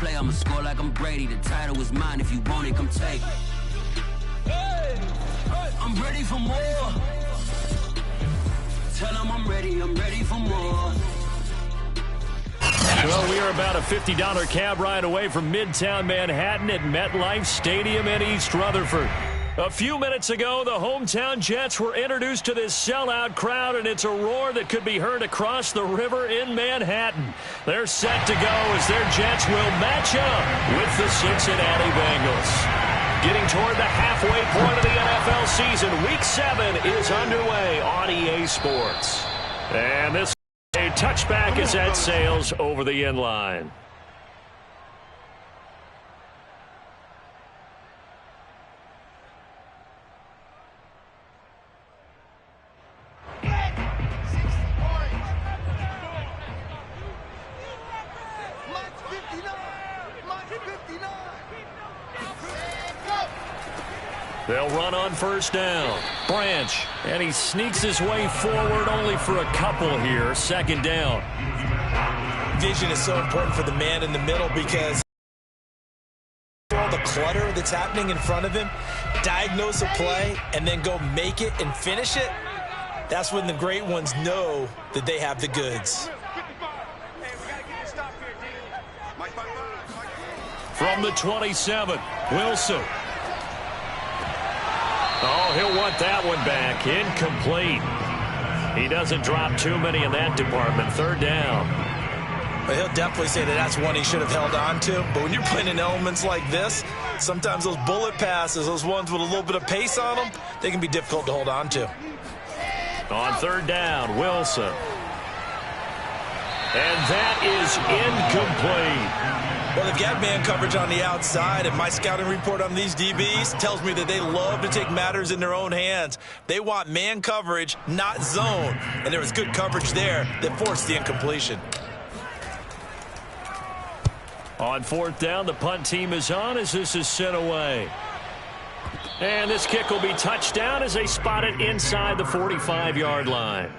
play, I'ma score like I'm Brady. The title is mine, if you want it, come take it. I'm ready for more. Tell them I'm ready for more. Well, we are about a $50 cab ride away from Midtown Manhattan at MetLife Stadium in East Rutherford. A few minutes ago, the hometown Jets were introduced to this sellout crowd, and it's a roar that could be heard across the river in Manhattan. They're set to go as their Jets will match up with the Cincinnati Bengals. Getting toward the halfway point of the NFL season, Week 7 is underway on EA Sports. And this a touchback is at Sales over the end line. They'll run on first down. Branch, and he sneaks his way forward only for a couple here. Second down. Vision is so important for the man in the middle because all the clutter that's happening in front of him, diagnose a play, and then go make it and finish it. That's when the great ones know that they have the goods. From the 27, Wilson. Oh, he'll want that one back. Incomplete. He doesn't drop too many in that department. Third down. Well, he'll definitely say that that's one he should have held on to. But when you're playing in elements like this, sometimes those bullet passes, those ones with a little bit of pace on them, they can be difficult to hold on to. On third down, Wilson. And that is incomplete. Well, they've got man coverage on the outside, and my scouting report on these DBs tells me that they love to take matters in their own hands. They want man coverage, not zone. And there was good coverage there that forced the incompletion. On fourth down, the punt team is on as this is sent away. And this kick will be touchdown as they spot it inside the 45-yard line.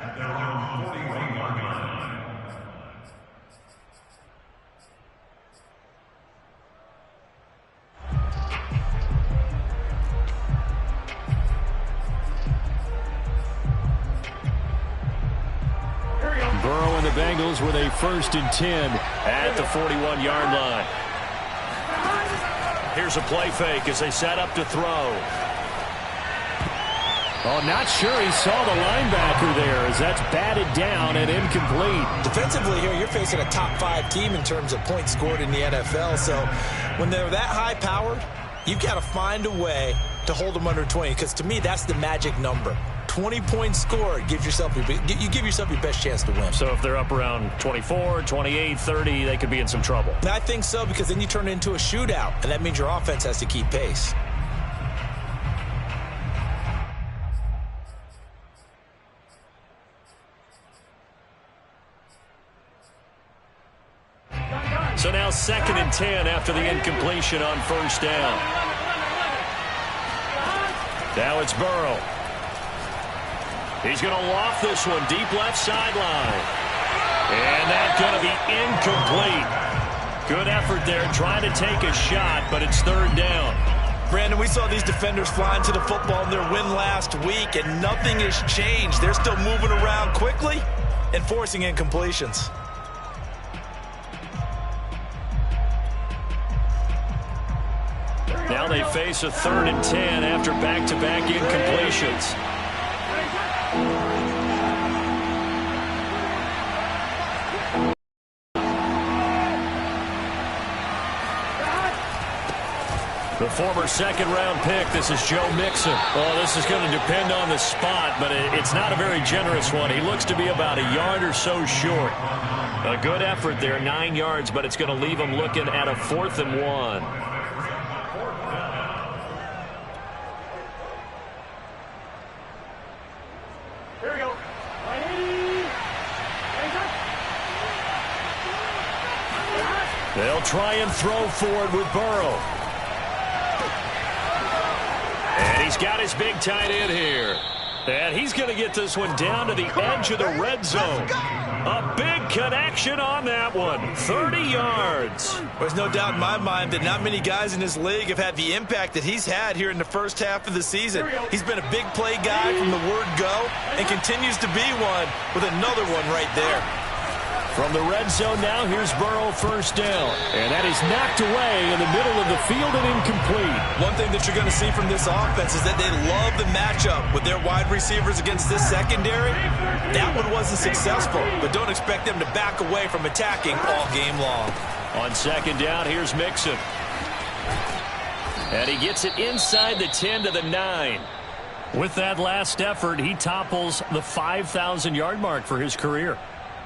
Burrow and the Bengals with a 1st and 10 at the 41-yard line. Here's a play fake as they set up to throw. Oh, not sure he saw the linebacker there as that's batted down and incomplete. Defensively here, you're facing a top 5 team in terms of points scored in the NFL. So when they're that high-powered, you've got to find a way to hold them under 20, because to me, that's the magic number. 20 points scored, you give yourself your best chance to win. So if they're up around 24, 28, 30, they could be in some trouble. I think so, because then you turn it into a shootout, and that means your offense has to keep pace. So now 2nd and 10 after the incompletion on first down. Now it's Burrow. He's going to loft this one deep left sideline. And that's going to be incomplete. Good effort there trying to take a shot, but it's third down. Brandon, we saw these defenders flying to the football in their win last week, and nothing has changed. They're still moving around quickly and forcing incompletions. Now they face a 3rd and 10 after back-to-back incompletions. The former 2nd-round pick, this is Joe Mixon. Well, this is going to depend on the spot, but it's not a very generous one. He looks to be about a yard or so short. A good effort there, 9 yards, but it's going to leave him looking at a 4th and 1. They'll try and throw forward with Burrow. And he's got his big tight end here. And he's going to get this one down to the edge of the red zone. A big connection on that one. 30 yards. There's no doubt in my mind that not many guys in this league have had the impact that he's had here in the first half of the season. He's been a big play guy from the word go and continues to be one with another one right there. From the red zone now, here's Burrow, first down. And that is knocked away in the middle of the field and incomplete. One thing that you're going to see from this offense is that they love the matchup with their wide receivers against this secondary. That one wasn't successful, but don't expect them to back away from attacking all game long. On second down, here's Mixon. And he gets it inside the 10 to the 9. With that last effort, he topples the 5,000-yard mark for his career.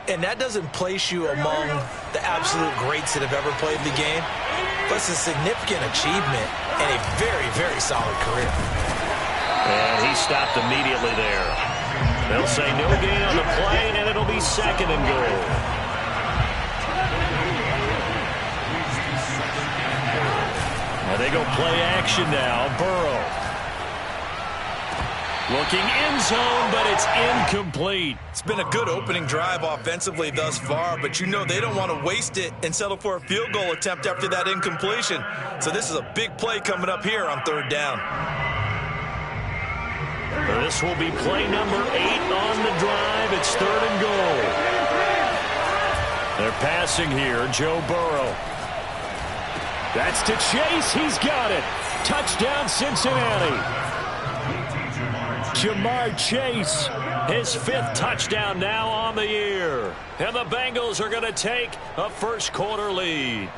And that doesn't place you among the absolute greats that have ever played the game, but it's a significant achievement and a very, very solid career. And he stopped immediately there. They'll say no gain on the play, and it'll be second and goal. And they go play action now. Burrow. Looking end zone, but it's incomplete. It's been a good opening drive offensively thus far, but you know they don't want to waste it and settle for a field goal attempt after that incompletion. So this is a big play coming up here on third down. This will be play number 8 on the drive. It's third and goal. They're passing here. Joe Burrow. That's to Chase. He's got it. Touchdown, Cincinnati. Jamar Chase, his 5th touchdown now on the year. And the Bengals are going to take a first-quarter lead.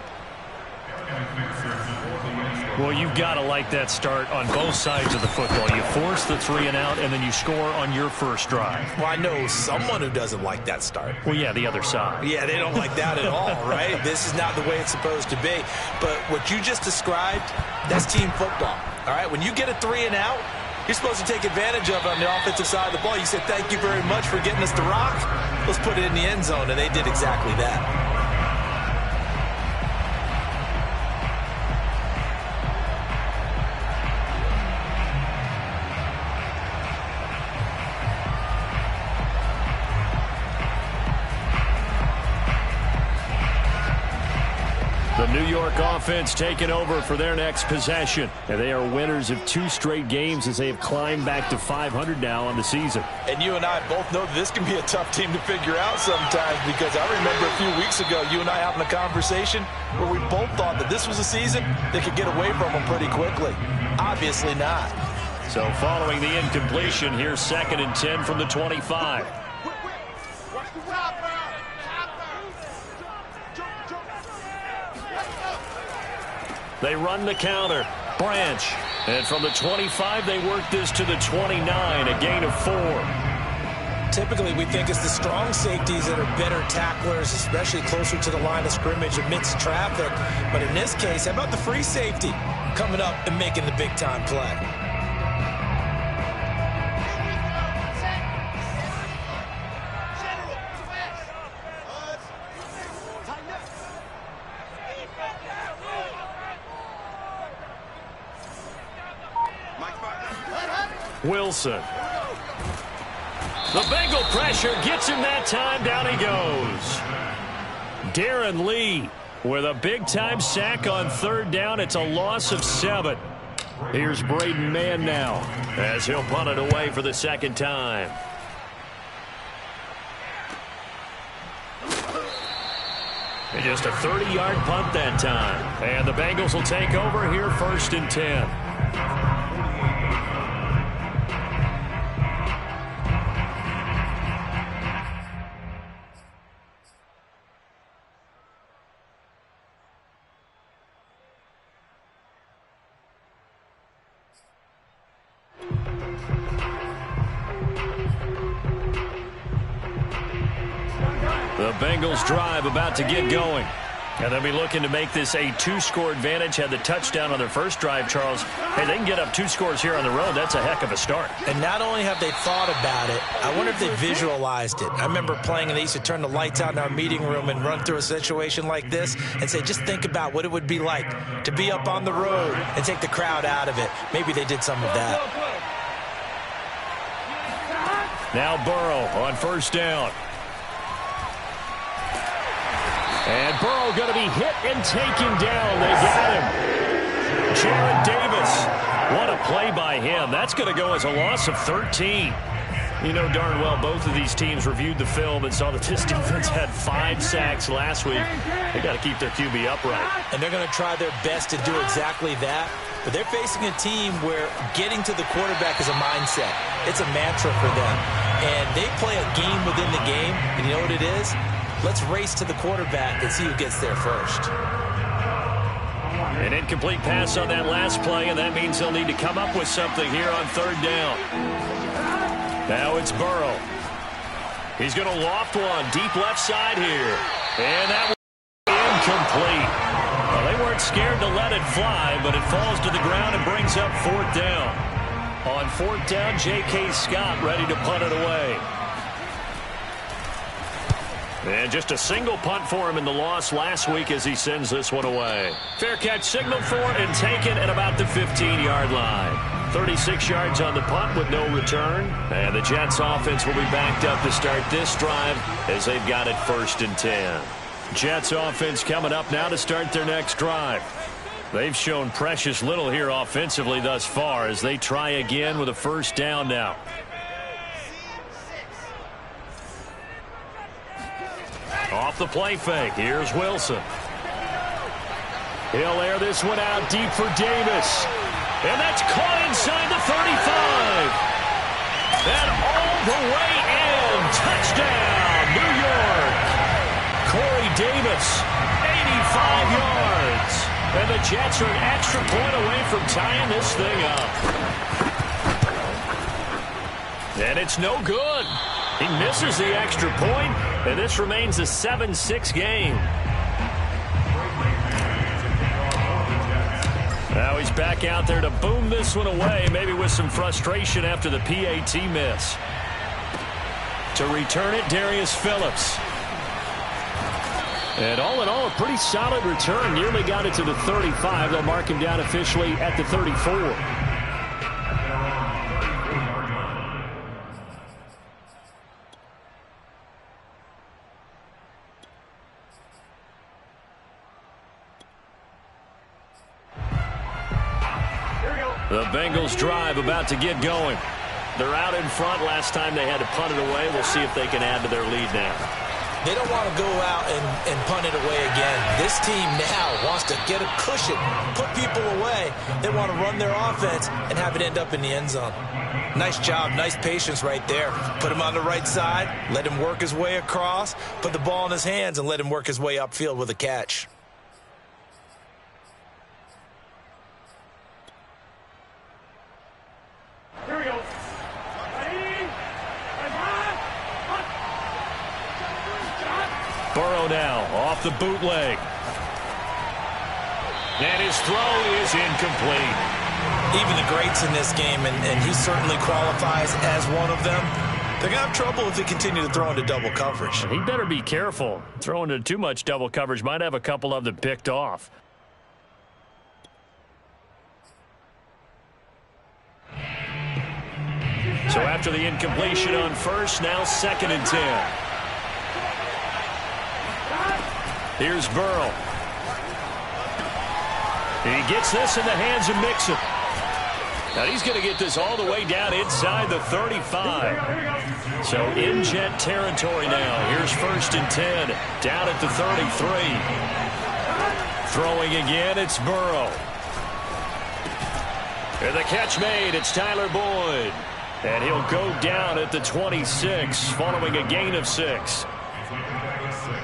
Well, you've got to like that start on both sides of the football. You force the 3 and out, and then you score on your first drive. Well, I know someone who doesn't like that start. Well, yeah, the other side. Yeah, they don't like that at all, right? This is not the way it's supposed to be. But what you just described, that's team football, all right? When you get a 3 and out, you're supposed to take advantage of it on the offensive side of the ball. You said, thank you very much for getting us the rock. Let's put it in the end zone, and they did exactly that. The New York offense taking over for their next possession. And they are winners of 2 straight games as they have climbed back to 500 now on the season. And you and I both know that this can be a tough team to figure out sometimes, because I remember a few weeks ago you and I having a conversation where we both thought that this was a season that could get away from them pretty quickly. Obviously not. So following the incompletion, here's 2nd and 10 from the 25. They run the counter. Branch. And from the 25, they work this to the 29, a gain of 4. Typically, we think it's the strong safeties that are better tacklers, especially closer to the line of scrimmage amidst traffic. But in this case, how about the free safety coming up and making the big-time play? Wilson. The Bengal pressure gets him that time. Down he goes. Darren Lee with a big-time sack on third down. It's a loss of 7. Here's Braden Mann now as he'll punt it away for the second time. And just a 30-yard punt that time. And the Bengals will take over here, 1st and 10. The Bengals drive about to get going. And they'll be looking to make this a 2-score advantage. Had the touchdown on their first drive, Charles. Hey, they can get up 2 scores here on the road. That's a heck of a start. And not only have they thought about it, I wonder if they visualized it. I remember playing, and they used to turn the lights out in our meeting room and run through a situation like this and say, just think about what it would be like to be up on the road and take the crowd out of it. Maybe they did some of that. Now Burrow on first down. And Burrow going to be hit and taken down. They got him. Jarrad Davis. What a play by him. That's going to go as a loss of 13. You know darn well both of these teams reviewed the film and saw that this defense had 5 sacks last week. They got to keep their QB upright. And they're going to try their best to do exactly that. But they're facing a team where getting to the quarterback is a mindset. It's a mantra for them. And they play a game within the game. And you know what it is? Let's race to the quarterback and see who gets there first. An incomplete pass on that last play, and that means they'll need to come up with something here on 3rd down. Now it's Burrow. He's going to loft one deep left side here. And that was incomplete. Well, they weren't scared to let it fly, but it falls to the ground and brings up 4th down. On 4th down, J.K. Scott ready to punt it away. And just a single punt for him in the loss last week as he sends this one away. Fair catch signaled for and taken at about the 15-yard line. 36 yards on the punt with no return. And the Jets offense will be backed up to start this drive as they've got it 1st and 10. Jets offense coming up now to start their next drive. They've shown precious little here offensively thus far as they try again with a 1st down now. Off the play fake. Here's Wilson. He'll air this one out deep for Davis. And that's caught inside the 35. And all the way in. Touchdown, New York. Corey Davis, 85 yards. And the Jets are an extra point away from tying this thing up. And it's no good. He misses the extra point, and this remains a 7-6 game. Now he's back out there to boom this one away, maybe with some frustration after the PAT miss. To return it, Darius Phillips. And all in all, a pretty solid return. Nearly got it to the 35. They'll mark him down officially at the 34. The Bengals drive about to get going. They're out in front. Last time they had to punt it away. We'll see if they can add to their lead now. They don't want to go out and punt it away again. This team now wants to get a cushion, put people away. They want to run their offense and have it end up in the end zone. Nice job, nice patience right there. Put him on the right side, let him work his way across, put the ball in his hands, and let him work his way upfield with a catch. Burrow now off the bootleg. And his throw is incomplete. Even the greats in this game, and he certainly qualifies as one of them, they're going to have trouble if they continue to throw into double coverage. He better be careful. Throwing into too much double coverage might have a couple of them picked off. So after the incompletion on 1st, now 2nd and 10. Here's Burrow. He gets this in the hands of Mixon. Now he's going to get this all the way down inside the 35. So in Jet territory now. Here's 1st and 10. Down at the 33. Throwing again, it's Burrow. And the catch made, it's Tyler Boyd. And he'll go down at the 26 following a gain of 6.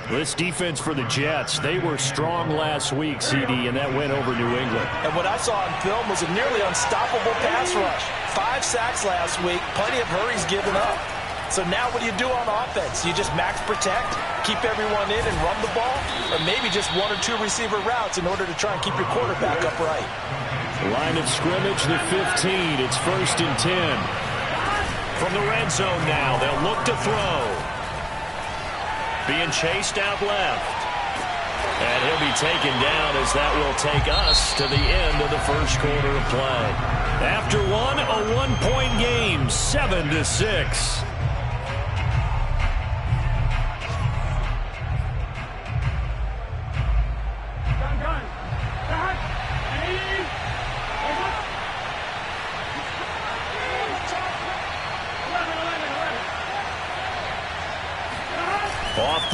This defense for the Jets, they were strong last week, CD, and that went over New England. And what I saw on film was a nearly unstoppable pass rush. 5 sacks last week, plenty of hurries given up. So now what do you do on offense? You just max protect, keep everyone in and run the ball, or maybe just 1 or 2 receiver routes in order to try and keep your quarterback upright. Line of scrimmage, the 15. It's 1st and 10. From the red zone now, they'll look to throw. Being chased out left. And he'll be taken down as that will take us to the end of the 1st quarter of play. After one, a 1-point game, 7-6.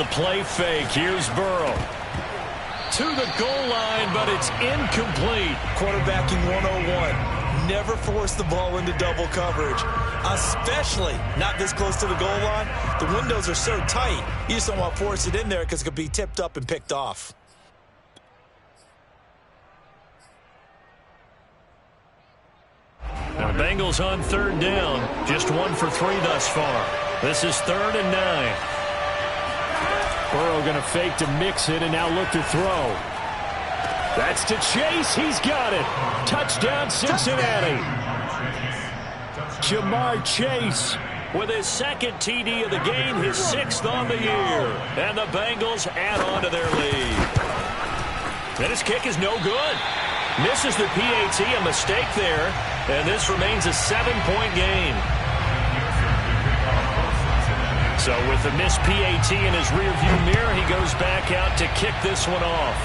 the play fake. Here's Burrow. To the goal line, but it's incomplete. Quarterbacking 101. Never force the ball into double coverage, especially not this close to the goal line. The windows are so tight, you just don't want to force it in there because it could be tipped up and picked off. Now the Bengals on third down, just 1 for 3 thus far. This is 3rd and 9. Burrow going to fake to mix it and now look to throw. That's to Chase. He's got it. Touchdown, Cincinnati. Jamar Chase with his 2nd TD of the game, his 6th on the year. And the Bengals add on to their lead. And his kick is no good. Misses the PAT, a mistake there. And this remains a 7-point game. So with the missed PAT in his rearview mirror, he goes back out to kick this one off.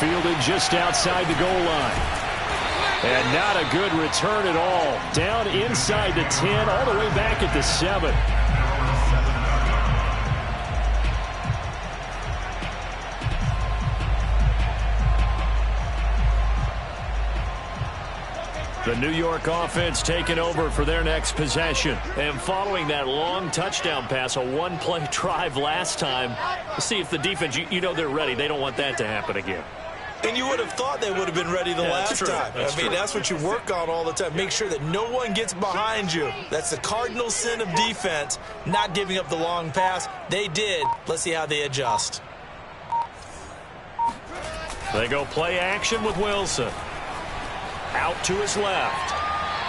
Fielded just outside the goal line. And not a good return at all. Down inside the 10, all the way back at the 7. The New York offense taking over for their next possession. And following that long touchdown pass, a one-play drive last time, see if the defense, you know they're ready. They don't want that to happen again. And you would have thought they would have been ready the last time. That's what you work on all the time. Make sure that no one gets behind you. That's the cardinal sin of defense, not giving up the long pass. They did. Let's see how they adjust. They go play action with Wilson. Out to his left.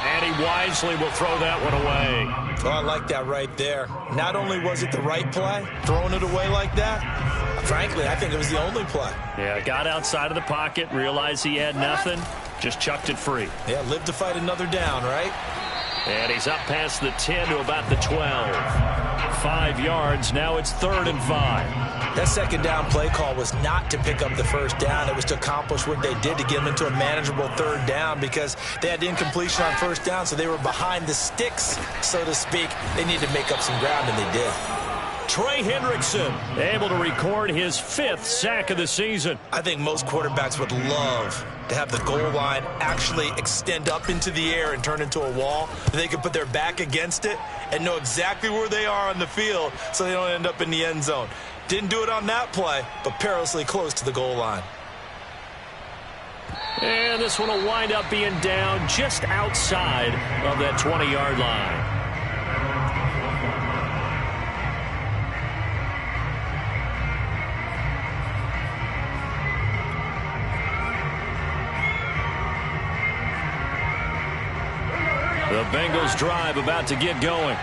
And he wisely will throw that one away. Oh, I like that right there. Not only was it the right play, throwing it away like that, frankly, I think it was the only play. Yeah, got outside of the pocket, realized he had nothing, just chucked it free. Yeah, live to fight another down, right? And he's up past the 10 to about the 12. 5 yards, now it's 3rd and 5. That second down play call was not to pick up the first down. It was to accomplish what they did to get them into a manageable 3rd down because they had incompletion on first down, so they were behind the sticks, so to speak. They needed to make up some ground, and they did. Trey Hendrickson able to record his 5th sack of the season. I think most quarterbacks would love to have the goal line actually extend up into the air and turn into a wall. They can put their back against it and know exactly where they are on the field so they don't end up in the end zone. Didn't do it on that play, but perilously close to the goal line. And this one will wind up being down just outside of that 20-yard line. The Bengals drive about to get going.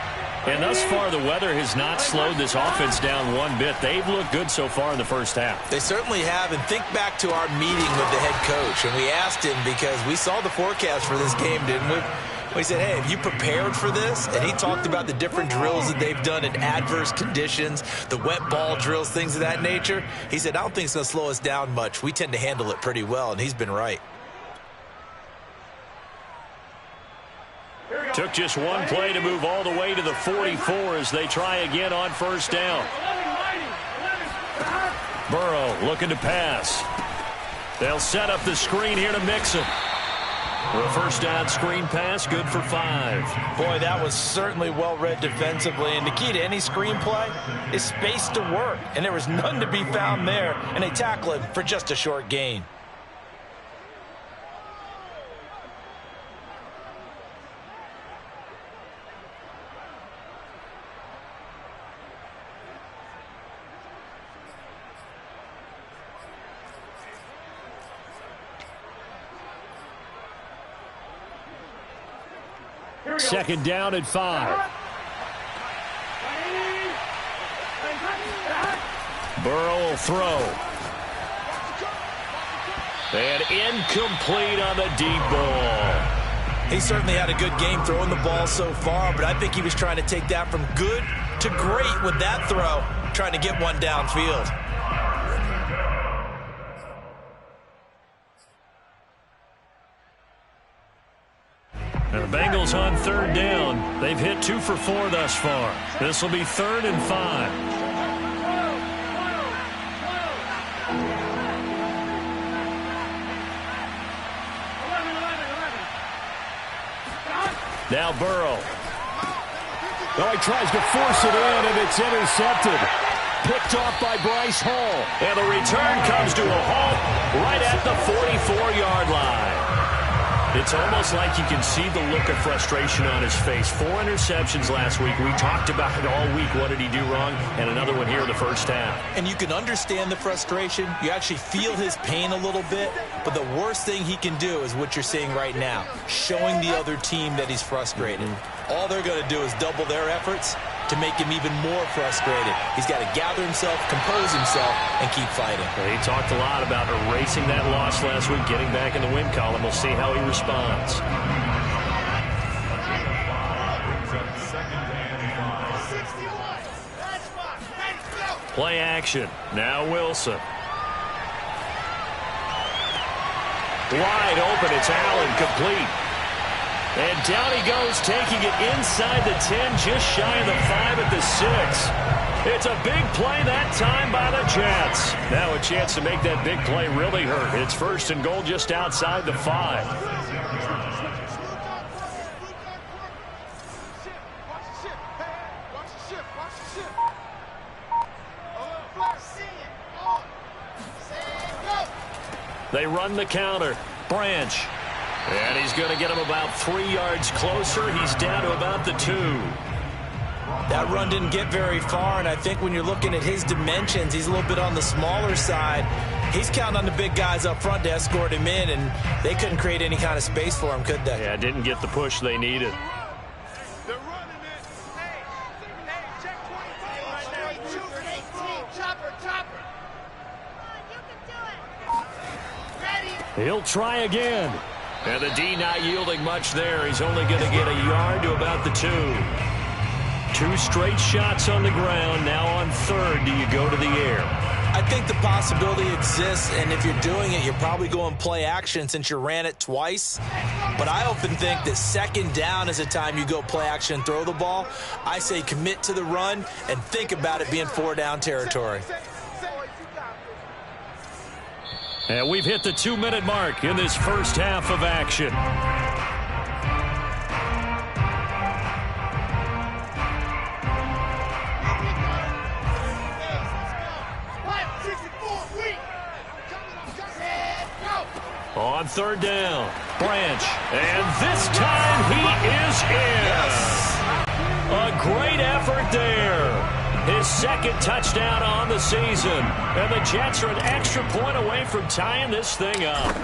And thus far, the weather has not slowed this offense down one bit. They've looked good so far in the first half. They certainly have. And think back to our meeting with the head coach. And we asked him because we saw the forecast for this game, didn't we? We said, hey, have you prepared for this? And he talked about the different drills that they've done in adverse conditions, the wet ball drills, things of that nature. He said, I don't think it's going to slow us down much. We tend to handle it pretty well, and he's been right. Took just one play to move all the way to the 44 as they try again on first down. Burrow looking to pass. They'll set up the screen here to Mixon. For a first down screen pass, good for 5. Boy, that was certainly well read defensively. And the key to any screen play is space to work. And there was none to be found there. And they tackle him for just a short gain. Second down at 5. Burrow will throw. And incomplete on the deep ball. He certainly had a good game throwing the ball so far, but I think he was trying to take that from good to great with that throw, trying to get one downfield. And the Bengals on third down. They've hit 2 for 4 thus far. This will be 3rd and 5. Now Burrow. Oh, he tries to force it in, and it's intercepted. Picked off by Bryce Hall. And the return comes to a halt right at the 44-yard line. It's almost like you can see the look of frustration on his face. 4 interceptions last week. We talked about it all week. What did he do wrong? And another one here in the first half. And you can understand the frustration. You actually feel his pain a little bit. But the worst thing he can do is what you're seeing right now, showing the other team that he's frustrated. All they're going to do is double their efforts to make him even more frustrated. He's got to gather himself, compose himself, and keep fighting. He talked a lot about erasing that loss last week, getting back in the win column. We'll see how he responds. Play action. Now Wilson. Wide open. It's Allen, complete. And down he goes, taking it inside the 10, just shy of the 5 at the 6. It's a big play that time by the Jets. Now a chance to make that big play really hurt. It's 1st and goal just outside the 5. They run the counter. Branch. And he's going to get him about 3 yards closer. He's down to about the 2. That run didn't get very far, and I think when you're looking at his dimensions, he's a little bit on the smaller side. He's counting on the big guys up front to escort him in, and they couldn't create any kind of space for him, could they? Yeah, didn't get the push they needed. They're running it. Hey, check 25 right now. Shooter 18. Chopper. You can do it. Ready. He'll try again. And the D not yielding much there. He's only going to get a yard to about the 2. 2 straight shots on the ground. Now on 3rd, do you go to the air? I think the possibility exists, and if you're doing it, you're probably going play action since you ran it twice. But I often think that 2nd down is a time you go play action and throw the ball. I say commit to the run and think about it being 4-down territory. And we've hit the 2-minute mark in this first half of action. On 3rd down, Branch, and this time he is in. Yes. A great effort there. His 2nd touchdown on the season. And the Jets are an extra point away from tying this thing up.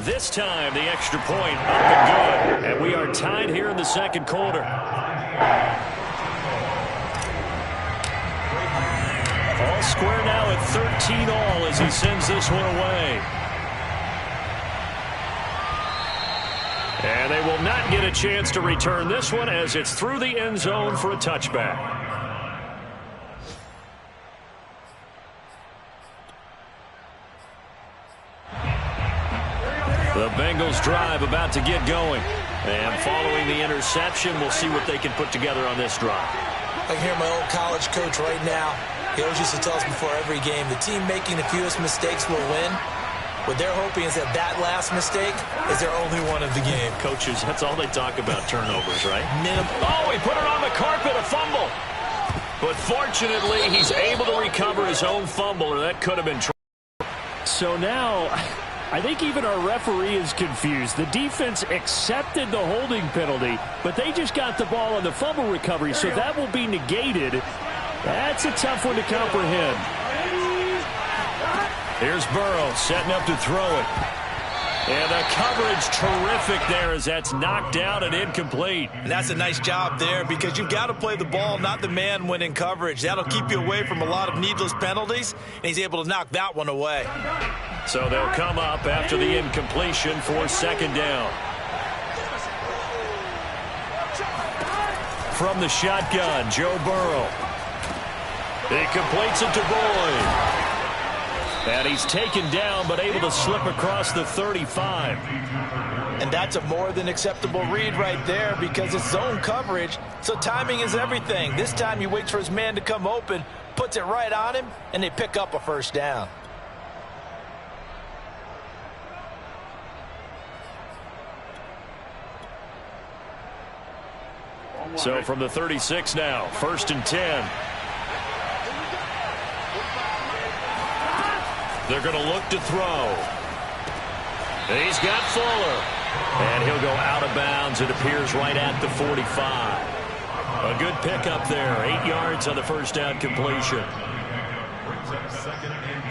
This time, the extra point up and good. And we are tied here in the 2nd quarter. All square now at 13 all as he sends this one away. And they will not get a chance to return this one as it's through the end zone for a touchback. The Bengals drive about to get going. And following the interception, we'll see what they can put together on this drive. I can hear my old college coach right now. He always used to tell us before every game, the team making the fewest mistakes will win. What they're hoping is that last mistake is their only one of the game. Coaches, that's all they talk about, turnovers, right? Oh, he put it on the carpet, a fumble. But fortunately, he's able to recover his own fumble, or that could have been trouble. So now, I think even our referee is confused. The defense accepted the holding penalty, but they just got the ball on the fumble recovery, so that will be negated. That's a tough one to comprehend. Here's Burrow setting up to throw it. And the coverage terrific there as that's knocked out and incomplete. And that's a nice job there because you've got to play the ball, not the man when in coverage. That'll keep you away from a lot of needless penalties, and he's able to knock that one away. So they'll come up after the incompletion for 2nd down. From the shotgun, Joe Burrow. He completes it to Boyd. And he's taken down, but able to slip across the 35. And that's a more than acceptable read right there because it's zone coverage, so timing is everything. This time he waits for his man to come open, puts it right on him, and they pick up a first down. So from the 36 now, 1st and 10. They're going to look to throw. He's got Fuller. And he'll go out of bounds. It appears right at the 45. A good pickup there. 8 yards on the first down completion. Second and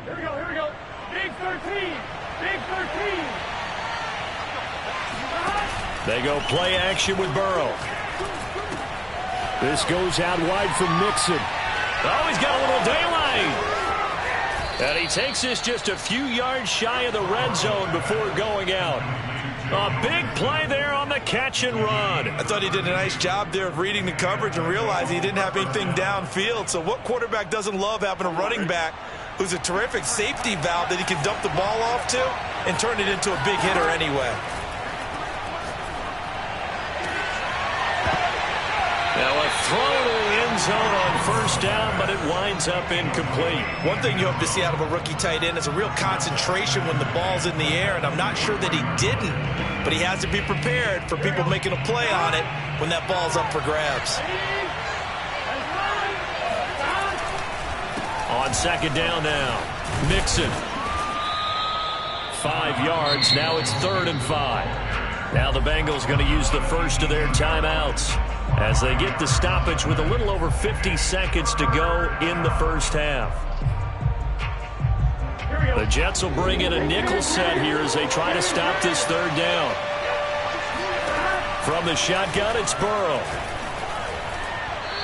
2. Here we go. Big 13. Big 13. They go play action with Burrow. This goes out wide from Mixon. Oh, he's got a little daylight. And he takes this just a few yards shy of the red zone before going out. A big play there on the catch and run. I thought he did a nice job there of reading the coverage and realized he didn't have anything downfield. So what quarterback doesn't love having a running back who's a terrific safety valve that he can dump the ball off to and turn it into a big hitter anyway? Now a throw to the end zone on first down, but it winds up incomplete. One thing you hope to see out of a rookie tight end is a real concentration when the ball's in the air, and I'm not sure that he didn't, but he has to be prepared for people making a play on it when that ball's up for grabs. On second down now, Mixon. 5 yards, now it's 3rd and 5. Now the Bengals going to use the first of their timeouts as they get the stoppage with a little over 50 seconds to go in the first half. The Jets will bring in a nickel set here as they try to stop this 3rd down. From the shotgun, it's Burrow.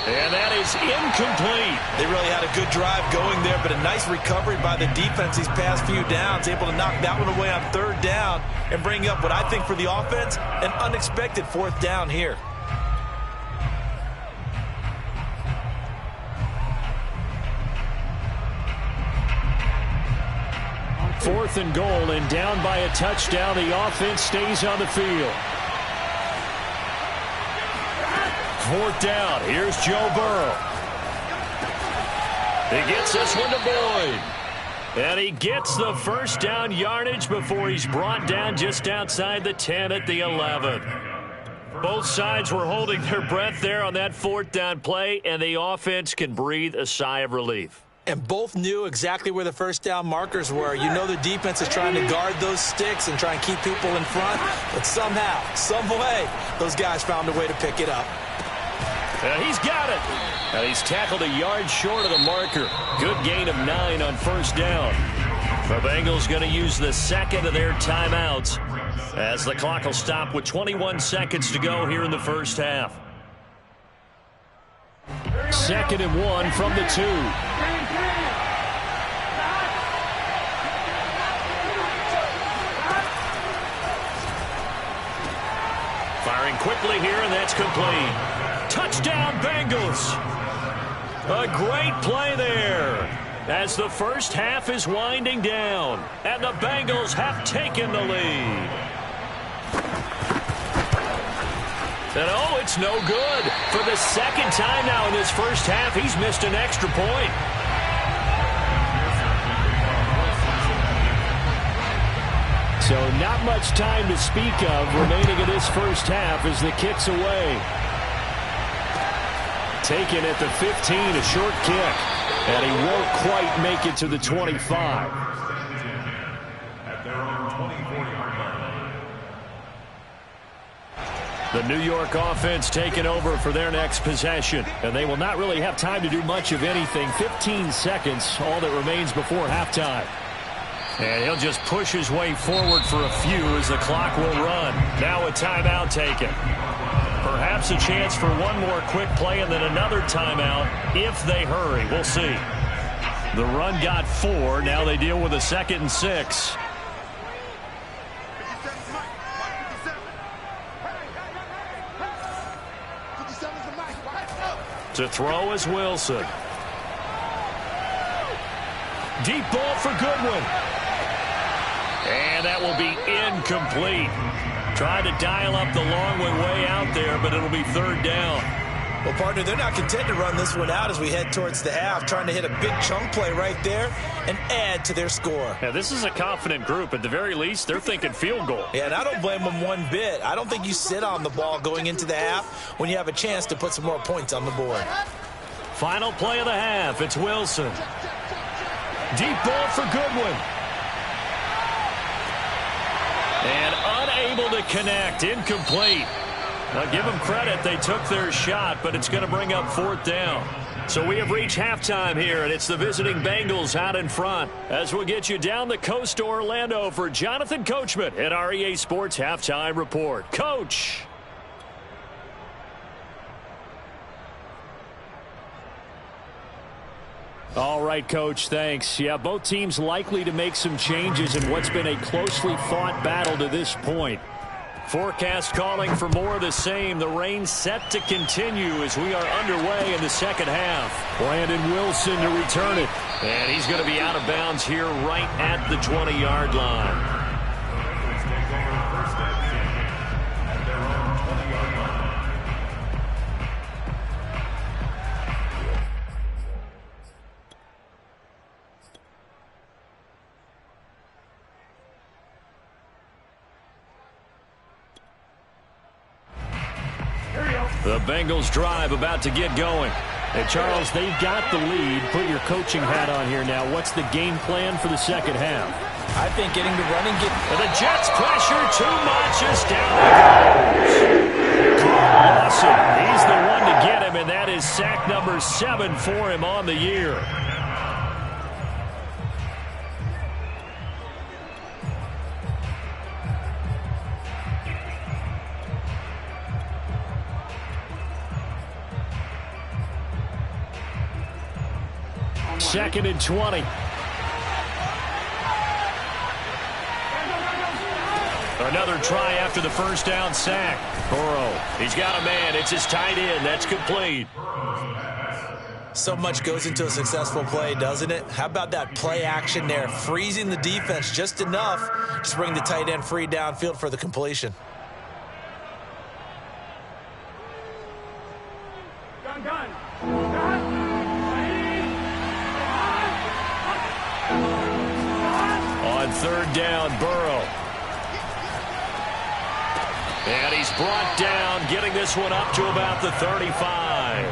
And that is incomplete. They really had a good drive going there, but a nice recovery by the defense these past few downs, able to knock that one away on 3rd down and bring up what I think for the offense, an unexpected 4th down here. 4th and goal, and down by a touchdown. The offense stays on the field. 4th down. Here's Joe Burrow. He gets this one to Boyd. And he gets the first down yardage before he's brought down just outside the 10 at the 11. Both sides were holding their breath there on that 4th down play, and the offense can breathe a sigh of relief. And both knew exactly where the first down markers were. You know the defense is trying to guard those sticks and try and keep people in front. But somehow, some way, those guys found a way to pick it up. And he's got it. And he's tackled a yard short of the marker. Good gain of 9 on first down. The Bengals going to use the second of their timeouts as the clock will stop with 21 seconds to go here in the first half. 2nd and 1 from the 2. Firing quickly here, and that's complete. Touchdown, Bengals. A great play there as the first half is winding down, and the Bengals have taken the lead. And oh, it's no good. For the second time now in this first half, he's missed an extra point. So not much time to speak of remaining in this first half as the kick's away. Taken at the 15, a short kick. And he won't quite make it to the 25. At their own 24-yard line. The New York offense taking over for their next possession. And they will not really have time to do much of anything. 15 seconds, all that remains before halftime. And he'll just push his way forward for a few as the clock will run. Now a timeout taken. Perhaps a chance for one more quick play and then another timeout if they hurry. We'll see. The run got 4. Now they deal with a 2nd and 6. To throw is Wilson. Deep ball for Goodwin. And that will be incomplete. Trying to dial up the long way out there, but it'll be third down. Well, partner, they're not content to run this one out as we head towards the half, trying to hit a big chunk play right there and add to their score. Yeah, this is a confident group. At the very least, they're thinking field goal. Yeah, and I don't blame them one bit. I don't think you sit on the ball going into the half when you have a chance to put some more points on the board. Final play of the half. It's Wilson. Deep ball for Goodwin. And unable to connect. Incomplete. Now, give them credit. They took their shot, but it's going to bring up fourth down. So we have reached halftime here, and it's the visiting Bengals out in front. As we'll get you down the coast to Orlando for Jonathan Coachman at our EA Sports Halftime Report. Coach. All right, Coach, thanks. Yeah, both teams likely to make some changes in what's been a closely fought battle to this point. Forecast calling for more of the same. The rain set to continue as we are underway in the second half. Brandon Wilson to return it. And he's going to be out of bounds here right at the 20-yard line. The Bengals drive about to get going. Hey, Charles, they've got the lead. Put your coaching hat on here now. What's the game plan for the second half? I think getting the running game. And the Jets pressure too much as down he goes. Lawson, he's the one to get him, and that is sack number 7 for him on the year. Second and 20. Another try after the first down sack. Burrow, he's got a man. It's his tight end. That's complete. So much goes into a successful play, doesn't it? How about that play action there? Freezing the defense just enough to bring the tight end free downfield for the completion. On third down, Burrow. And he's brought down, getting this one up to about the 35.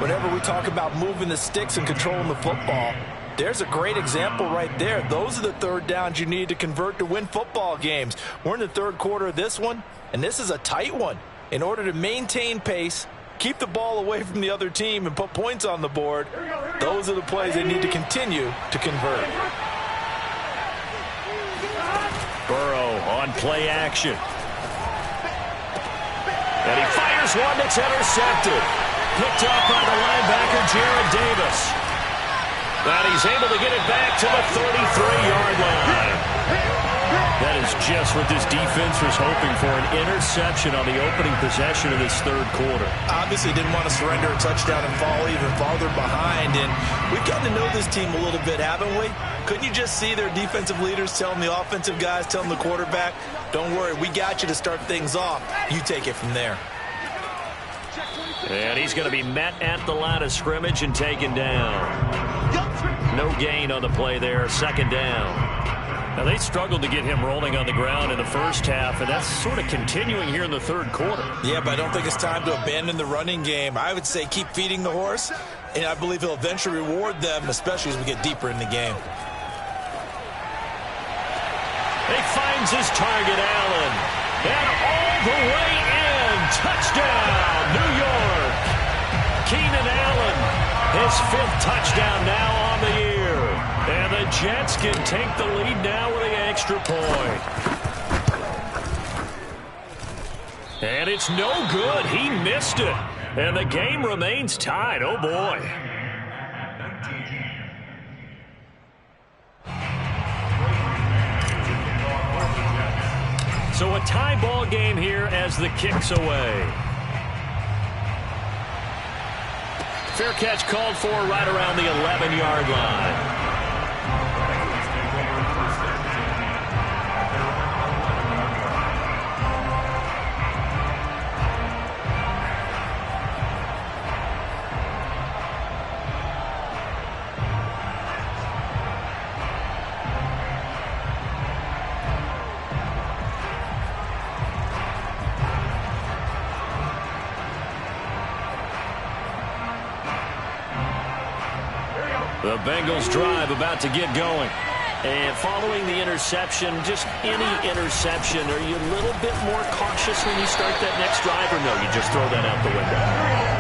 Whenever we talk about moving the sticks and controlling the football, there's a great example right there. Those are the third downs you need to convert to win football games. We're in the third quarter of this one, and this is a tight one. In order to maintain pace, keep the ball away from the other team, and put points on the board, those are the plays they need to continue to convert. Burrow on play action. And he fires one that's intercepted. Picked up by the linebacker, Jared Davis. But he's able to get it back to the 33-yard line. That is just what this defense was hoping for, an interception on the opening possession of this third quarter. Obviously didn't want to surrender a touchdown and fall even farther behind. And we've gotten to know this team a little bit, haven't we? Couldn't you just see their defensive leaders telling the offensive guys, telling the quarterback, don't worry, we got you to start things off. You take it from there. And he's going to be met at the line of scrimmage and taken down. No gain on the play there, second down. Now, they struggled to get him rolling on the ground in the first half, and that's sort of continuing here in the third quarter. Yeah, but I don't think it's time to abandon the running game. I would say keep feeding the horse, and I believe he'll eventually reward them, especially as we get deeper in the game. He finds his target, Allen. And all the way in. Touchdown, New York. Keenan Allen, his 5th touchdown now on the year. And the Jets can take the lead now with an extra point. And it's no good. He missed it. And the game remains tied. Oh, boy. So a tie ball game here as the kick's away. Fair catch called for right around the 11-yard line. The Bengals drive about to get going. And following the interception, just any interception, are you a little bit more cautious when you start that next drive, or no, you just throw that out the window?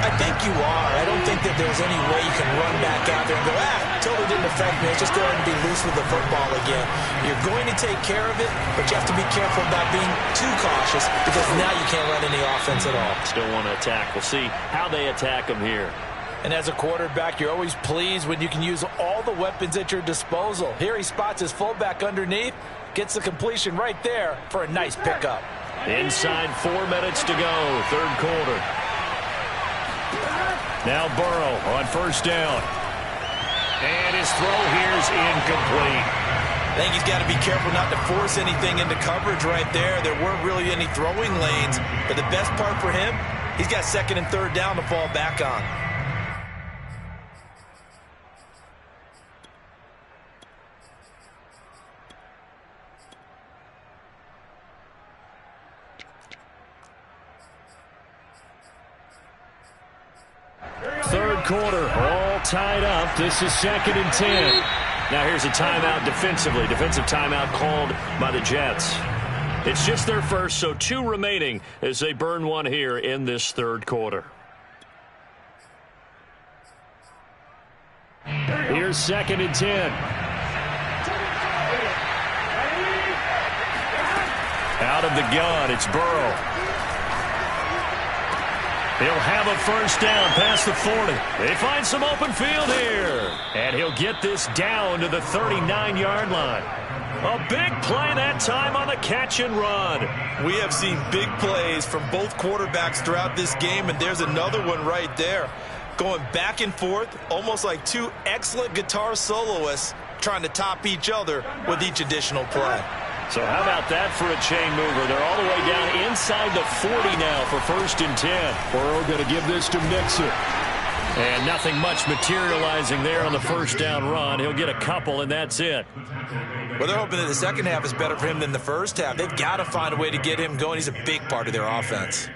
I think you are. I don't think that there's any way you can run back out there and go, totally didn't affect me. Let's just go ahead and be loose with the football again. You're going to take care of it, but you have to be careful about being too cautious because now you can't run any offense at all. Still want to attack. We'll see how they attack them here. And as a quarterback, you're always pleased when you can use all the weapons at your disposal. Here he spots his fullback underneath, gets the completion right there for a nice pickup. Inside 4 minutes to go, third quarter. Now Burrow on first down. And his throw here is incomplete. I think he's got to be careful not to force anything into coverage right there. There weren't really any throwing lanes. But the best part for him, he's got second and third down to fall back on. Third quarter, all tied up. This is 2nd and 10. Now here's a timeout defensively. Defensive timeout called by the Jets. It's just their first, so 2 remaining as they burn one here in this third quarter. Here's 2nd and 10. Out of the gun, it's Burrow. He'll have a first down past the 40. They find some open field here. And he'll get this down to the 39-yard line. A big play that time on the catch and run. We have seen big plays from both quarterbacks throughout this game, and there's another one right there. Going back and forth, almost like 2 excellent guitar soloists trying to top each other with each additional play. So how about that for a chain mover? They're all the way down inside the 40 now for 1st and 10. Burrow going to give this to Mixon. And nothing much materializing there on the first down run. He'll get a couple, and that's it. Well, they're hoping that the second half is better for him than the first half. They've got to find a way to get him going. He's a big part of their offense.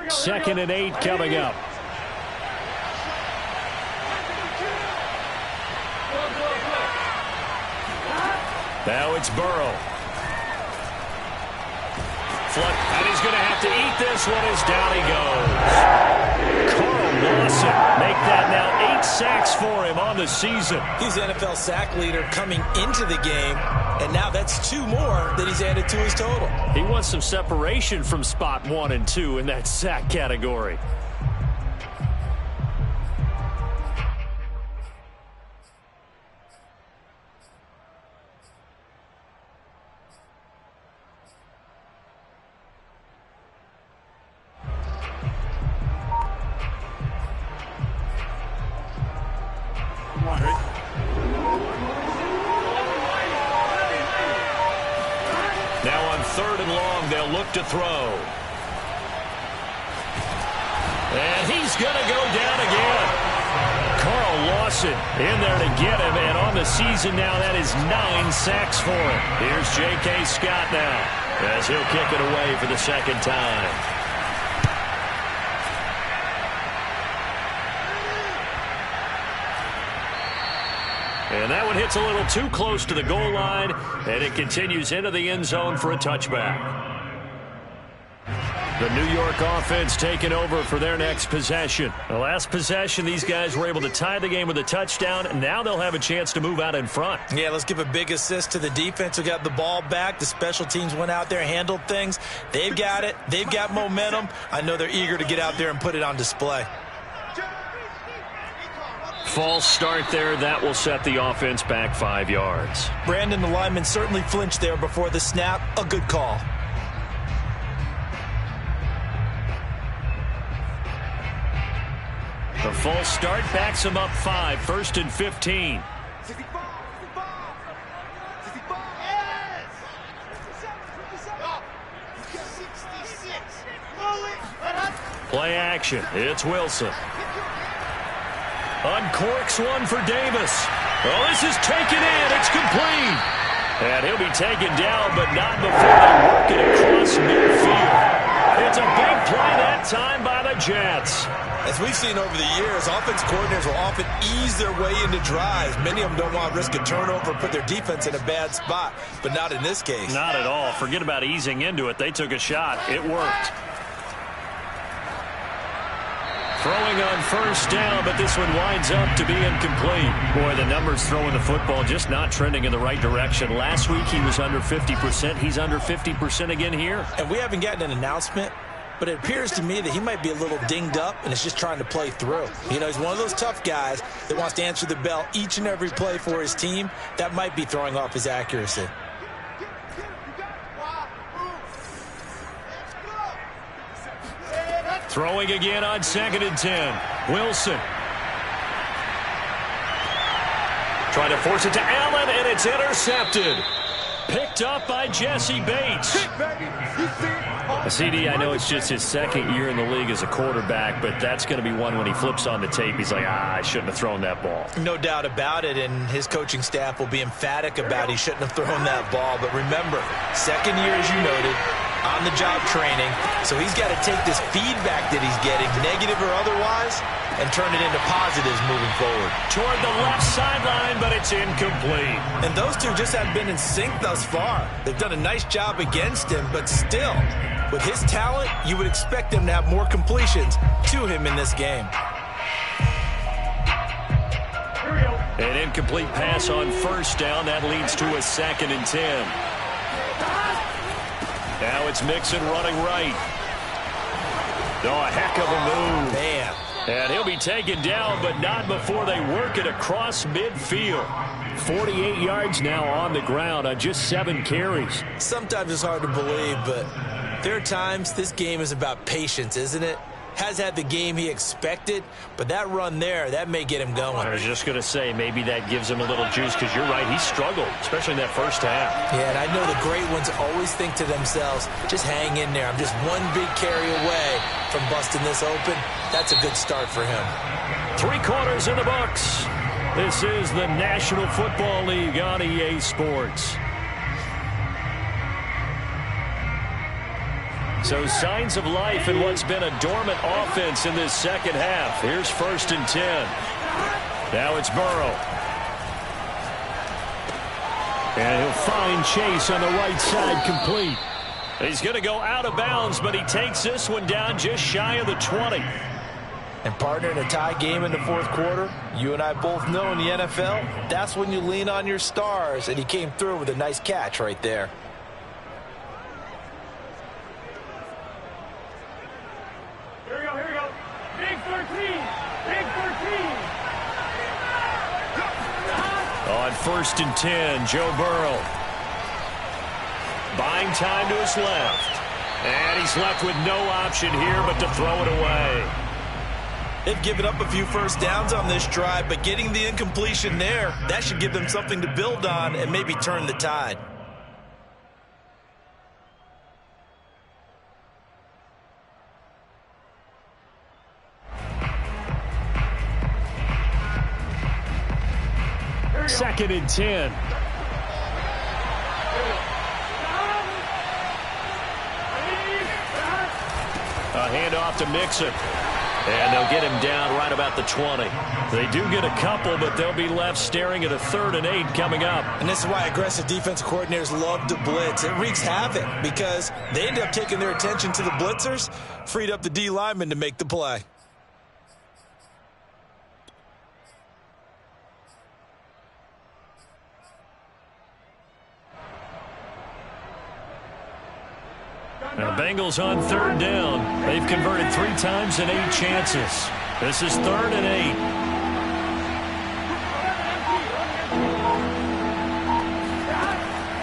Second and 8 coming up. Now it's Burrow. And he's going to have to eat this one as down he goes. Carl Lawson make that now 8 sacks for him on the season. He's the NFL sack leader coming into the game, and now that's 2 more that he's added to his total. He wants some separation from spot 1 and 2 in that sack category. Now on 3rd and long, they'll look to throw. And he's going to go down again. Carl Lawson in there to get him, and on the season now, that is 9 sacks for him. Here's J.K. Scott now, as he'll kick it away for the second time. And that one hits a little too close to the goal line, and it continues into the end zone for a touchback. The New York offense taking over for their next possession. The last possession, these guys were able to tie the game with a touchdown, and now they'll have a chance to move out in front. Yeah, let's give a big assist to the defense who got the ball back. The special teams went out there, handled things. They've got it. They've got momentum. I know they're eager to get out there and put it on display. False start there. That will set the offense back 5 yards. Brandon, the lineman, certainly flinched there before the snap. A good call. The false start backs him up 5, 1st and 15. Play action. It's Wilson. Uncorks one for Davis. Oh, this is taken in. It's complete. And he'll be taken down, but not before they work it across midfield. It's a big play that time by the Jets. As we've seen over the years, offense coordinators will often ease their way into drives. Many of them don't want to risk a turnover or put their defense in a bad spot, but not in this case. Not at all. Forget about easing into it. They took a shot. It worked. Throwing on 1st down, but this one winds up to be incomplete. Boy, the numbers throwing the football just not trending in the right direction. Last week he was under 50%. He's under 50% again here. And we haven't gotten an announcement, but it appears to me that he might be a little dinged up and is just trying to play through. You know, he's one of those tough guys that wants to answer the bell each and every play for his team. That might be throwing off his accuracy. Throwing again on 2nd and 10. Wilson. Trying to force it to Allen, and it's intercepted. Picked up by Jesse Bates. CD, I know it's just his 2nd year in the league as a quarterback, but that's going to be one when he flips on the tape. He's like, I shouldn't have thrown that ball. No doubt about it, and his coaching staff will be emphatic about he shouldn't have thrown that ball. But remember, 2nd year, as you noted, on-the-job training, so he's got to take this feedback that he's getting, negative or otherwise, and turn it into positives moving forward. Toward the left sideline, but it's incomplete. And those two just haven't been in sync thus far. They've done a nice job against him, but still, with his talent, you would expect him to have more completions to him in this game. An incomplete pass on 1st down. That leads to a 2nd and 10. Now it's Mixon running right. Oh, a heck of a move. Man. And he'll be taken down, but not before they work it across midfield. 48 yards now on the ground on just 7 carries. Sometimes it's hard to believe, but there are times this game is about patience, isn't it? Has had the game he expected, but that run there, that may get him going. I was just going to say, maybe that gives him a little juice, because you're right, he struggled, especially in that 1st half. Yeah, and I know the great ones always think to themselves, just hang in there. I'm just one big carry away from busting this open. That's a good start for him. 3 quarters in the books. This is the National Football League on EA Sports. So signs of life in what's been a dormant offense in this 2nd half. Here's 1st and 10. Now it's Burrow. And he'll find Chase on the right side, complete. He's going to go out of bounds, but he takes this one down just shy of the 20. And partner, in a tie game in the 4th quarter, you and I both know in the NFL, that's when you lean on your stars, and he came through with a nice catch right there. Here we go. Big 13. Big 13. On 1st and 10, Joe Burrow. Buying time to his left. And he's left with no option here but to throw it away. They've given up a few 1st downs on this drive, but getting the incompletion there, that should give them something to build on and maybe turn the tide. Second and 10. A handoff to Mixon. And they'll get him down right about the 20. They do get a couple, but they'll be left staring at a 3rd and 8 coming up. And this is why aggressive defensive coordinators love to blitz. It wreaks havoc because they end up taking their attention to the blitzers, freed up the D lineman to make the play. Now Bengals on 3rd down. They've converted 3 times in 8 chances. This is 3rd and 8.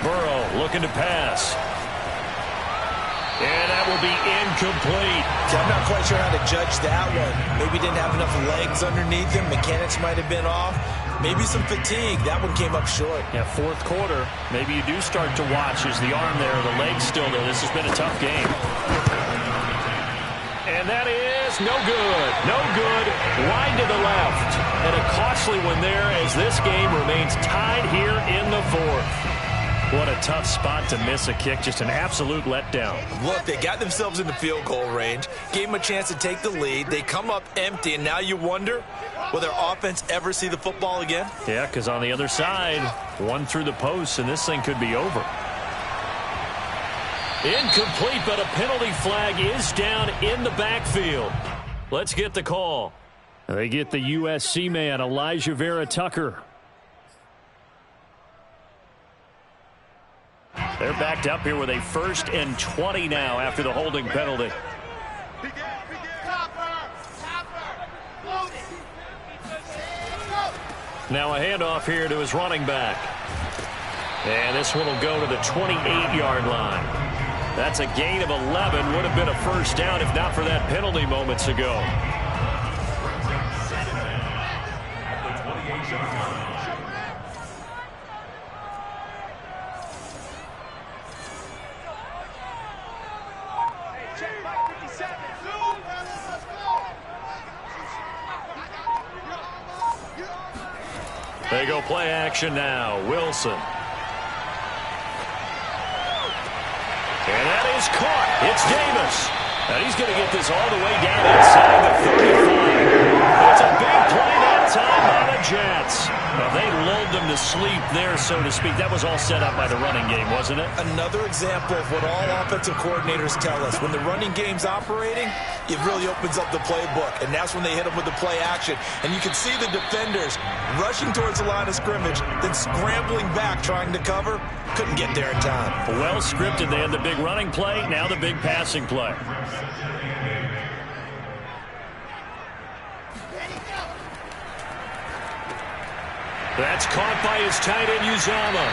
Burrow looking to pass. And that will be incomplete. I'm not quite sure how to judge that one. Maybe didn't have enough legs underneath him. Mechanics might have been off. Maybe some fatigue. That one came up short. Yeah, fourth quarter. Maybe you do start to watch. Is the arm there, the leg's still there. This has been a tough game. And that is no good. No good. Wide to the left. And a costly one there as this game remains tied here in the fourth. What a tough spot to miss a kick. Just an absolute letdown. Look, they got themselves in the field goal range, gave them a chance to take the lead. They come up empty, and now you wonder, will their offense ever see the football again? Yeah, because on the other side, one through the post, and this thing could be over. Incomplete, but a penalty flag is down in the backfield. Let's get the call. They get the USC man, Elijah Vera Tucker. They're backed up here with a 1st and 20 now after the holding penalty. Now a handoff here to his running back. And this one will go to the 28-yard line. That's a gain of 11. Would have been a first down if not for that penalty moments ago. They go play action now. Wilson. And that is caught. It's Davis. And he's going to get this all the way down inside the 35. It's a big play that time by the Jets. Well, they lulled them to sleep there, so to speak. That was all set up by the running game, wasn't it? Another example of what all offensive coordinators tell us. When the running game's operating, it really opens up the playbook. And that's when they hit them with the play action. And you can see the defenders rushing towards the line of scrimmage, then scrambling back, trying to cover. Couldn't get there in time. Well scripted. They had the big running play, now the big passing play. That's caught by his tight end, Uzomah.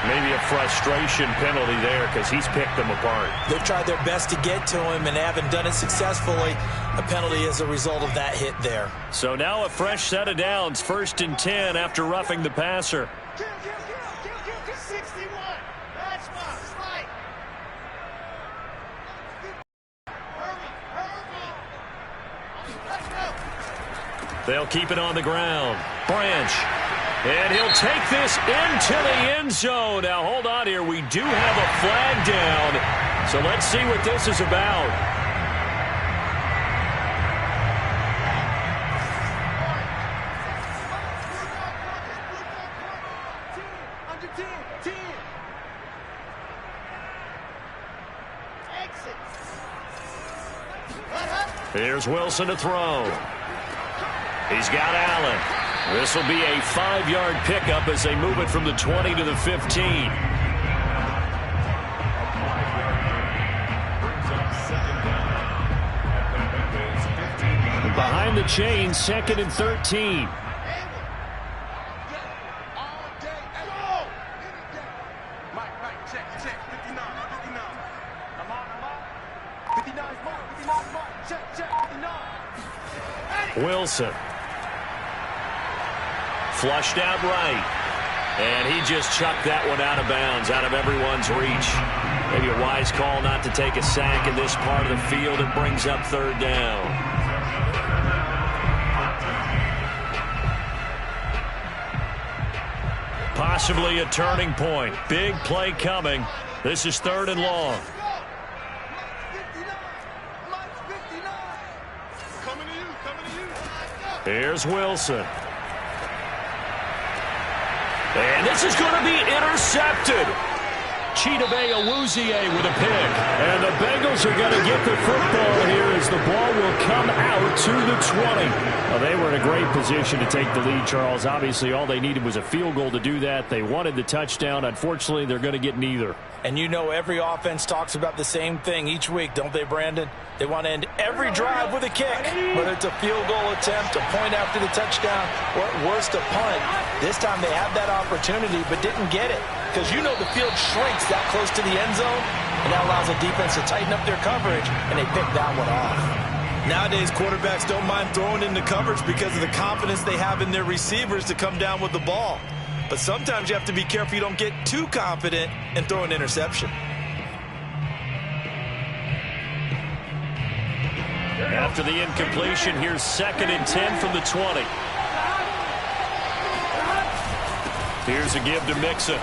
Maybe a frustration penalty there because he's picked them apart. They've tried their best to get to him and haven't done it successfully. A penalty as a result of that hit there. So now a fresh set of downs, 1st and 10 after roughing the passer. 61. That's right. They'll keep it on the ground. Branch. And he'll take this into the end zone. Now, hold on here. We do have a flag down. So let's see what this is about. Here's Wilson to throw. He's got Allen. This will be a 5-yard pickup as they move it from the 20 to the 15. Behind the chain, 2nd and 13. Wilson. Flushed out right. And he just chucked that one out of bounds, out of everyone's reach. Maybe a wise call not to take a sack in this part of the field. It brings up 3rd down. Possibly a turning point. Big play coming. This is 3rd and long. Here's Wilson. And this is going to be intercepted. Chidobe Awuzie with a pick. And the Bengals are going to get the football here as the ball will come out to the 20. Well, they were in a great position to take the lead, Charles. Obviously, all they needed was a field goal to do that. They wanted the touchdown. Unfortunately, they're going to get neither. And you know every offense talks about the same thing each week, don't they, Brandon? They want to end every drive with a kick, whether it's a field goal attempt, a point after the touchdown, or at worst a punt. This time they had that opportunity but didn't get it. because you know the field shrinks that close to the end zone, and that allows the defense to tighten up their coverage, and they pick that one off. Nowadays, quarterbacks don't mind throwing into coverage because of the confidence they have in their receivers to come down with the ball. But sometimes you have to be careful you don't get too confident and throw an interception. After the incompletion, here's 2nd and 10 from the 20. Here's a give to Mixon.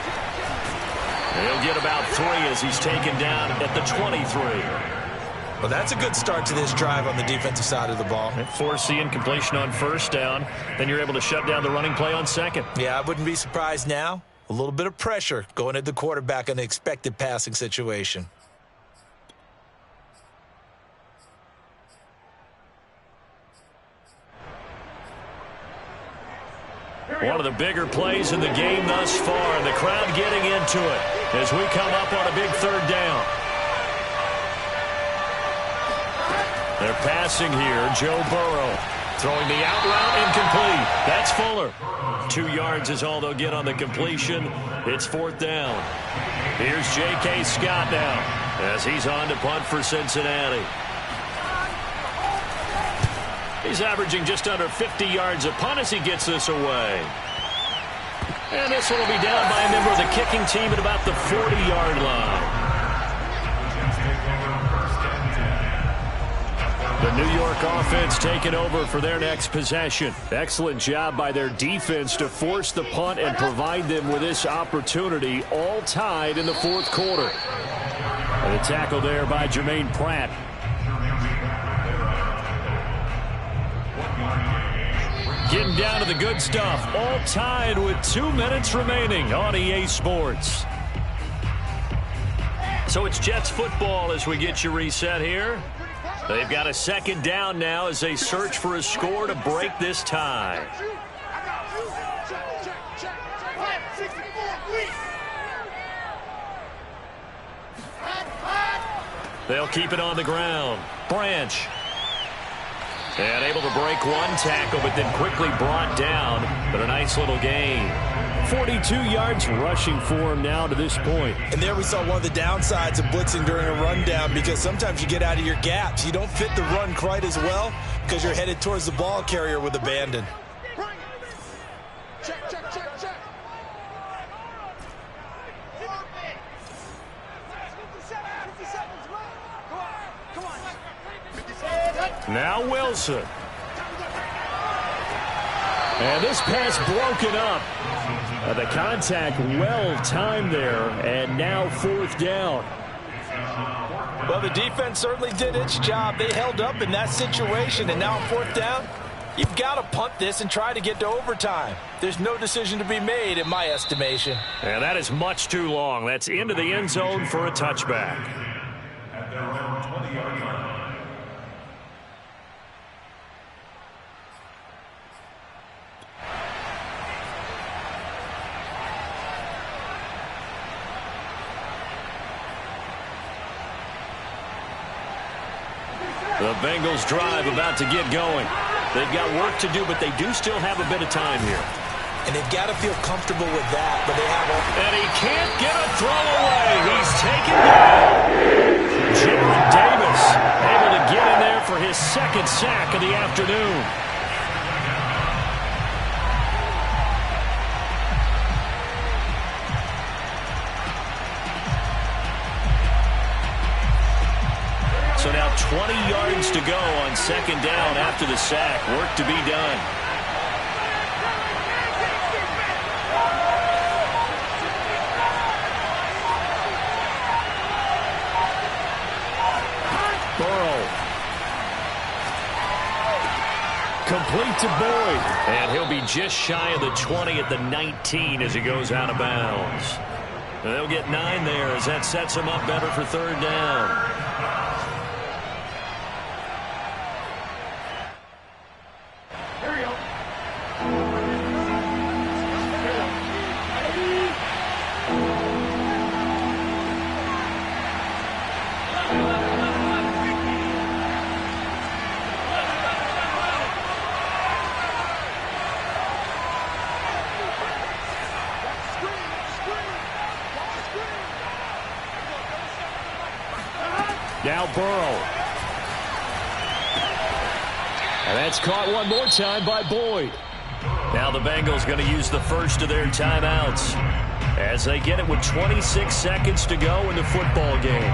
He'll get about 3 as he's taken down at the 23. Well, that's a good start to this drive on the defensive side of the ball. Force the incompletion on 1st down. Then you're able to shut down the running play on 2nd. Yeah, I wouldn't be surprised now. A little bit of pressure going at the quarterback in the expected passing situation. One of the bigger plays in the game thus far, and the crowd getting into it as we come up on a big 3rd down. They're passing here. Joe Burrow throwing the out route, incomplete. That's Fuller. 2 yards is all they'll get on the completion. It's 4th down. Here's J.K. Scott now as he's on to punt for Cincinnati. He's averaging just under 50 yards a punt as he gets this away. And this one will be down by a member of the kicking team at about the 40-yard line. The New York offense taking over for their next possession. Excellent job by their defense to force the punt and provide them with this opportunity, all tied in the 4th quarter. And the tackle there by Jermaine Pratt. Getting down to the good stuff, all tied with 2 minutes remaining on EA Sports. So it's Jets football as we get you reset here. They've got a 2nd down now as they search for a score to break this tie. They'll keep it on the ground. Branch. And able to break one tackle, but then quickly brought down. But a nice little gain. 42 yards rushing for him now to this point. And there we saw one of the downsides of blitzing during a rundown, because sometimes you get out of your gaps. You don't fit the run quite as well because you're headed towards the ball carrier with abandon. Check, check, check, check. Now Wilson. And this pass broken up. The contact well timed there, and now 4th down. Well, the defense certainly did its job. They held up in that situation, and now on 4th down, you've got to punt this and try to get to overtime. There's no decision to be made in my estimation. And that is much too long. That's into the end zone for a touchback. At their own 20-yard line. The Bengals drive about to get going. They've got work to do, but they do still have a bit of time here. And they've got to feel comfortable with that, but they have a... And he can't get a throw away. He's taken down. Jared Davis able to get in there for his 2nd sack of the afternoon. So now 20 yards to go on 2nd down after the sack. Work to be done. Burrow. Complete to Boyd. And he'll be just shy of the 20 at the 19 as he goes out of bounds. And they'll get 9 there as that sets him up better for 3rd down. Now Burrow. And that's caught one more time by Boyd. Now the Bengals going to use the first of their timeouts as they get it with 26 seconds to go in the football game.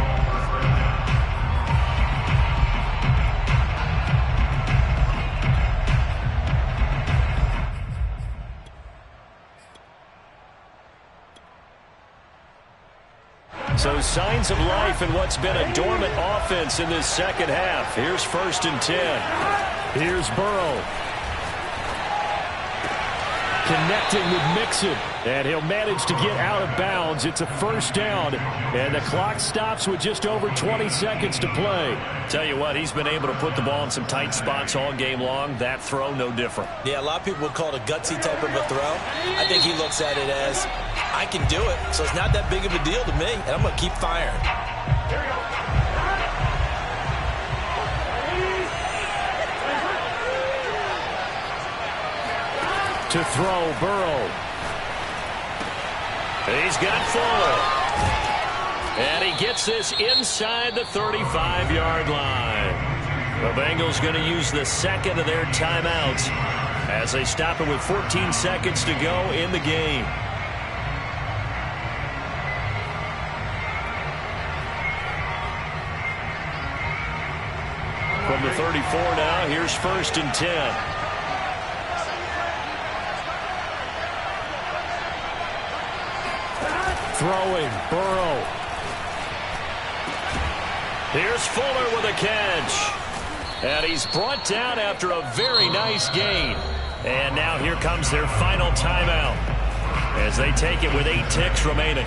So signs of life in what's been a dormant offense in this second half. Here's 1st and 10. Here's Burrow. Connecting with Mixon. And he'll manage to get out of bounds. It's a first down. And the clock stops with just over 20 seconds to play. Tell you what, he's been able to put the ball in some tight spots all game long. That throw, no different. Yeah, a lot of people would call it a gutsy type of a throw. I think he looks at it as, I can do it, so it's not that big of a deal to me, and I'm going to keep firing. To throw, Burrow. He's got Fuller. And he gets this inside the 35-yard line. The Bengals going to use the second of their timeouts as they stop it with 14 seconds to go in the game. From the 34 now, here's 1st and 10. Throwing, Burrow. Here's Fuller with a catch. And he's brought down after a very nice gain. And now here comes their final timeout as they take it with 8 ticks remaining.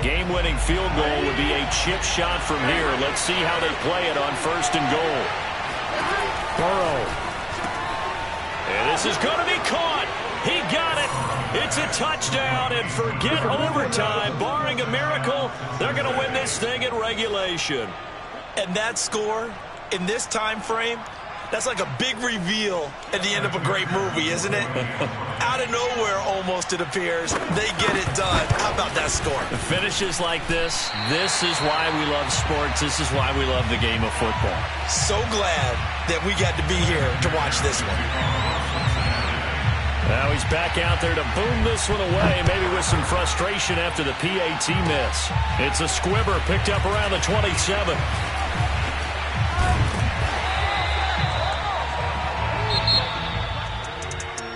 Game-winning field goal would be a chip shot from here. Let's see how they play it on 1st and goal. Burrow. And this is going to be caught. He got it. It's a touchdown, and forget overtime. Barring a miracle, they're going to win this thing in regulation. And that score in this time frame, that's like a big reveal at the end of a great movie, isn't it? Out of nowhere, almost, it appears, they get it done. How about that score? Finishes like this is why we love sports. This is why we love the game of football. So glad that we got to be here to watch this one. Now he's back out there to boom this one away, maybe with some frustration after the PAT miss. It's a squibber picked up around the 27.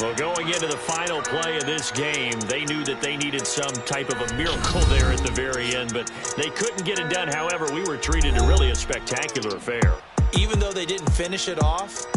Well, going into the final play of this game, they knew that they needed some type of a miracle there at the very end, but they couldn't get it done. However, we were treated to really a spectacular affair. Even though they didn't finish it off,